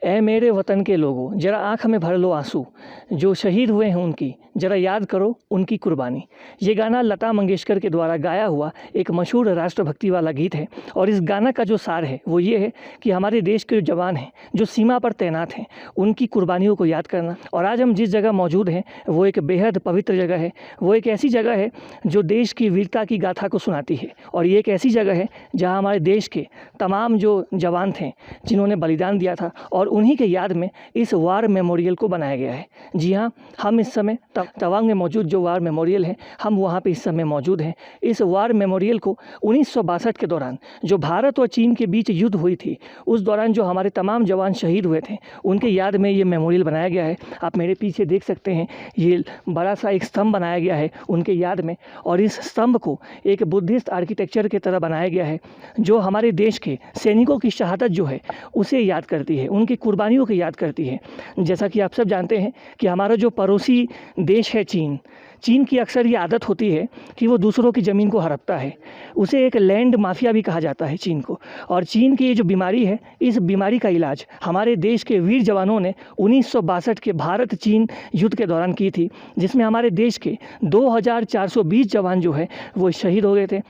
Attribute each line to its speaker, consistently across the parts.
Speaker 1: ऐ मेरे वतन के लोगों, जरा आँख में भर लो आंसू, जो शहीद हुए हैं उनकी जरा याद करो उनकी कुर्बानी। ये गाना लता मंगेशकर के द्वारा गाया हुआ एक मशहूर राष्ट्रभक्ति वाला गीत है। और इस गाना का जो सार है वो ये है कि हमारे देश के जो जवान हैं, जो सीमा पर तैनात हैं, उनकी कुर्बानियों को याद करना। और आज हम जिस जगह मौजूद हैं वो एक बेहद पवित्र जगह है। वो एक ऐसी जगह है जो देश की वीरता की गाथा को सुनाती है। और ये एक ऐसी जगह है जहाँ हमारे देश के तमाम जो जवान थे जिन्होंने बलिदान दिया था, और उन्हीं के याद में इस वार मेमोरियल को बनाया गया है। जी हाँ, हम इस समय तवांग में मौजूद जो वार मेमोरियल है, हम वहाँ पे इस समय मौजूद हैं। इस वार मेमोरियल को 1962 के दौरान जो भारत और चीन के बीच युद्ध हुई थी, उस दौरान जो हमारे तमाम जवान शहीद हुए थे, उनके याद में ये मेमोरियल बनाया गया है। आप मेरे पीछे देख सकते हैं, ये बड़ा सा एक स्तंभ बनाया गया है उनके याद में। और इस स्तंभ को एक बुद्धिस्ट आर्किटेक्चर की तरह बनाया गया है, जो हमारे देश के सैनिकों की शहादत जो है उसे याद करती है, उनकी कुर्बानियों को याद करती है। जैसा कि आप सब जानते हैं कि हमारा जो पड़ोसी देश है चीन की अक्सर ये आदत होती है कि वो दूसरों की ज़मीन को हड़पता है। उसे एक लैंड माफिया भी कहा जाता है चीन को। और चीन की ये जो बीमारी है, इस बीमारी का इलाज हमारे देश के वीर जवानों ने 1962 के भारत चीन युद्ध के दौरान की थी, जिसमें हमारे देश के 2420 जवान जो है वो शहीद हो गए थे।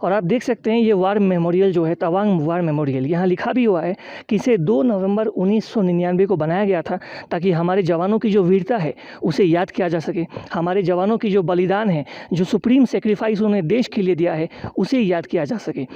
Speaker 1: और आप देख सकते हैं ये वार मेमोरियल जो है, तवांग वार मेमोरियल, यहाँ लिखा भी हुआ है कि इसे 2 नवंबर 1999 को बनाया गया था, ताकि हमारे जवानों की जो वीरता है उसे याद किया जा सके। हमारे जवानों की जो बलिदान है, जो सुप्रीम सेक्रीफाइस उन्होंने देश के लिए दिया है, उसे याद किया जा सके।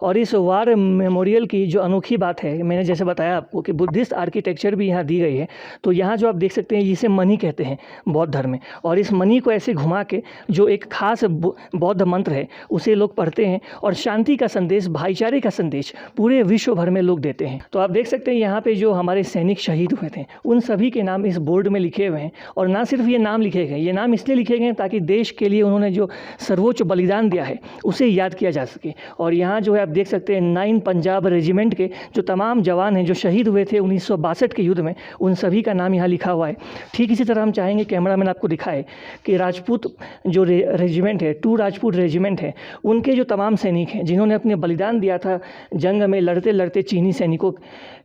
Speaker 1: और इस वार मेमोरियल की जो अनोखी बात है, मैंने जैसे बताया आपको कि बुद्धिस्ट आर्किटेक्चर भी यहाँ दी गई है। तो यहाँ जो आप देख सकते हैं, इसे मनी कहते हैं बौद्ध धर्म में। और इस मनी को ऐसे घुमा के जो एक खास बौद्ध मंत्र है उसे लोग पढ़ते हैं, और शांति का संदेश, भाईचारे का संदेश पूरे विश्व भर में लोग देते हैं। तो आप देख सकते हैं यहाँ पे जो हमारे सैनिक शहीद हुए थे उन सभी के नाम इस बोर्ड में लिखे हुए हैं। और ना सिर्फ ये नाम लिखे गए, ये नाम इसलिए लिखे गए ताकि देश के लिए उन्होंने जो सर्वोच्च बलिदान दिया है उसे याद किया जा सके। और यहाँ जो है आप देख सकते हैं 9 पंजाब रेजिमेंट के जो तमाम जवान हैं जो शहीद हुए थे 1962 के युद्ध में, उन सभी का नाम यहाँ लिखा हुआ है। ठीक इसी तरह हम चाहेंगे कैमरामैन आपको दिखाए कि राजपूत जो रेजिमेंट है, 2 राजपूत रेजिमेंट है, उनके जो तमाम सैनिक हैं जिन्होंने अपने बलिदान दिया था जंग में लड़ते लड़ते चीनी सैनिकों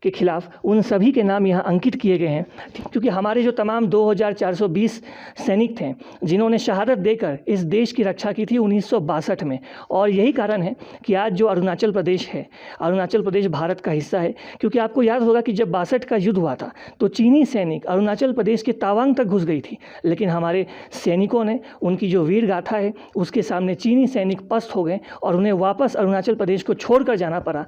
Speaker 1: के खिलाफ, उन सभी के नाम यहाँ अंकित किए गए हैं। क्योंकि हमारे जो तमाम 2420 सैनिक थे जिन्होंने शहादत देकर इस देश की रक्षा की थी 1962 में। और यही कारण है कि आज जो अरुणाचल प्रदेश है, अरुणाचल प्रदेश भारत का हिस्सा है। क्योंकि आपको याद होगा कि जब 62 का युद्ध हुआ था तो चीनी सैनिक अरुणाचल प्रदेश के तवांग तक घुस गई थी, लेकिन हमारे सैनिकों ने उनकी जो वीर गाथा है उसके सामने चीनी सैनिक पस्त हो गए और उन्हें वापस अरुणाचल प्रदेश को छोड़कर जाना पड़ा।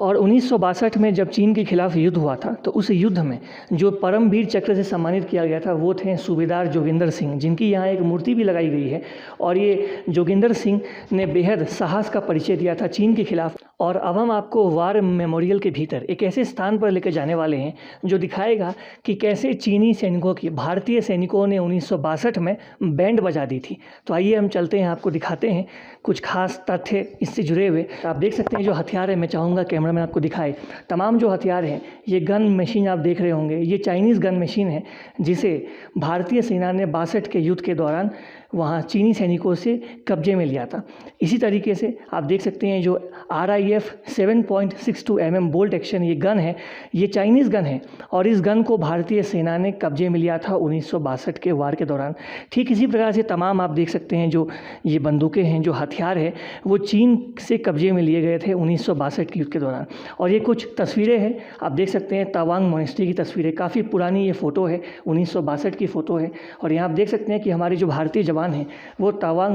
Speaker 1: और 1962 में जब चीन के खिलाफ युद्ध हुआ था तो उस युद्ध में जो परमवीर चक्र से सम्मानित किया गया था वो थे सूबेदार जोगिंदर सिंह, जिनकी यहाँ एक मूर्ति भी लगाई गई है। और ये जोगिंदर सिंह ने बेहद साहस का परिचय दिया था चीन के खिलाफ। और अब हम आपको वार मेमोरियल के भीतर एक ऐसे स्थान पर लेकर जाने वाले हैं जो दिखाएगा कि कैसे चीनी सैनिकों की भारतीय सैनिकों ने 1962 में बैंड बजा दी थी। तो आइए हम चलते हैं, आपको दिखाते हैं कुछ खास तथ्य इससे जुड़े हुए। आप देख सकते हैं जो हथियार है, मैं चाहूँगा कैमरामैन आपको दिखाए। तमाम जो हथियार हैं, ये गन मशीन आप देख रहे होंगे, ये चाइनीज़ गन मशीन है जिसे भारतीय सेना ने 62 के युद्ध के दौरान वहाँ चीनी सैनिकों से कब्जे में लिया था। इसी तरीके से आप देख सकते हैं जो RIF 7.62 mm बोल्ट एक्शन ये गन है, ये चाइनीज़ गन है। और इस गन को भारतीय सेना ने कब्जे में लिया था 1962 के वार के दौरान। ठीक इसी प्रकार से तमाम आप देख सकते हैं जो ये बंदूकें हैं, जो हथियार है, वो चीन से कब्जे में लिए गए थे 1962 के युद्ध के दौरान। और ये कुछ तस्वीरें हैं, आप देख सकते हैं तवांग मोनेस्ट्री की तस्वीरें, काफ़ी पुरानी ये फ़ोटो है, 1962 की फ़ोटो है। और यहाँ आप देख सकते हैं कि हमारे जो भारतीय जवान हैं वो तवांग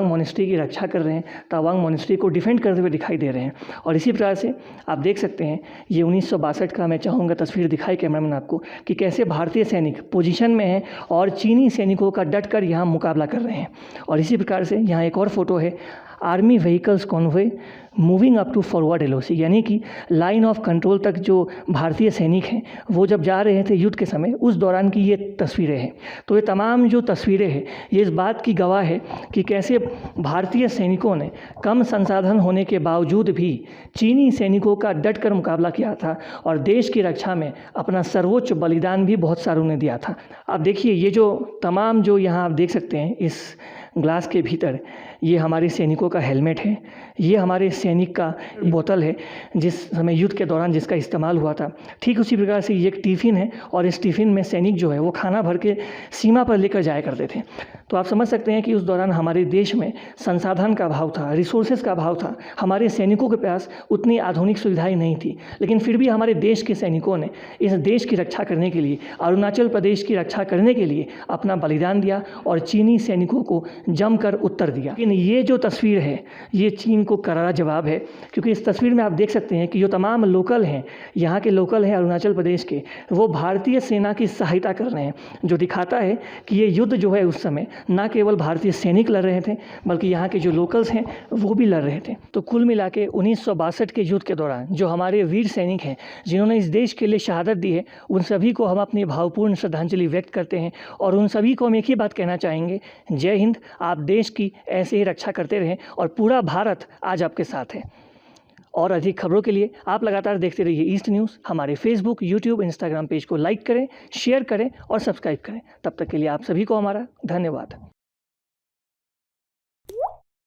Speaker 1: मोनेस्ट्री की रक्षा कर रहे हैं, तवांग मोनेस्ट्री को डिफेंड करते हुए दिखाई दे रहे हैं। और इसी प्रकार से आप देख सकते हैं ये 1962 का मैं चाहूँगा तस्वीर दिखाई कैमरामैन आपको कि कैसे भारतीय सैनिक पोजीशन में हैं और चीनी सैनिकों का डट कर यहाँ मुकाबला कर रहे हैं। और इसी प्रकार से यहाँ एक और फोटो है, army vehicles convoy moving up to forward LOC, यानी कि लाइन ऑफ कंट्रोल तक जो भारतीय सैनिक हैं वो जब जा रहे थे युद्ध के समय, उस दौरान की ये तस्वीरें हैं। तो ये तमाम जो तस्वीरें हैं ये इस बात की गवाह है कि कैसे भारतीय सैनिकों ने कम संसाधन होने के बावजूद भी चीनी सैनिकों का डट कर मुकाबला किया था और देश की रक्षा में अपना सर्वोच्च बलिदान भी बहुत सारों ने दिया था। अब देखिए ये जो तमाम जो यहाँ आप देख सकते हैं इस ग्लास के भीतर ये हमारे सैनिकों का हेलमेट है, ये हमारे सैनिक का बोतल है जिस समय युद्ध के दौरान जिसका इस्तेमाल हुआ था। ठीक उसी प्रकार से ये एक टिफ़िन है और इस टिफ़िन में सैनिक जो है वो खाना भर के सीमा पर लेकर जाया करते थे। तो आप समझ सकते हैं कि उस दौरान हमारे देश में संसाधन का अभाव था, रिसोर्सेज का अभाव था, हमारे सैनिकों के पास उतनी आधुनिक सुविधाएं नहीं थी, लेकिन फिर भी हमारे देश के सैनिकों ने इस देश की रक्षा करने के लिए, अरुणाचल प्रदेश की रक्षा करने के लिए अपना बलिदान दिया और चीनी सैनिकों को जमकर उत्तर दिया। लेकिन ये जो तस्वीर है ये चीन को करारा जवाब है, क्योंकि इस तस्वीर में आप देख सकते हैं कि जो तमाम लोकल हैं, यहाँ के लोकल हैं अरुणाचल प्रदेश के, वो भारतीय सेना की सहायता कर रहे हैं, जो दिखाता है कि ये युद्ध जो है उस समय न केवल भारतीय सैनिक लड़ रहे थे बल्कि यहाँ के जो लोकल्स हैं वो भी लड़ रहे थे। तो कुल मिला के 1962 के युद्ध के दौरान जो हमारे वीर सैनिक हैं जिन्होंने इस देश के लिए शहादत दी है, उन सभी को हम अपनी भावपूर्ण श्रद्धांजलि व्यक्त करते हैं और उन सभी को हम एक ही बात कहना चाहेंगे, जय हिंद। आप देश की ऐसे ही रक्षा करते रहें और पूरा भारत आज आपके साथ है। और अधिक खबरों के लिए आप लगातार देखते रहिए ईस्ट न्यूज़। हमारे फेसबुक, यूट्यूब, इंस्टाग्राम पेज को लाइक करें, शेयर करें और सब्सक्राइब करें। तब तक के लिए आप सभी को हमारा धन्यवाद।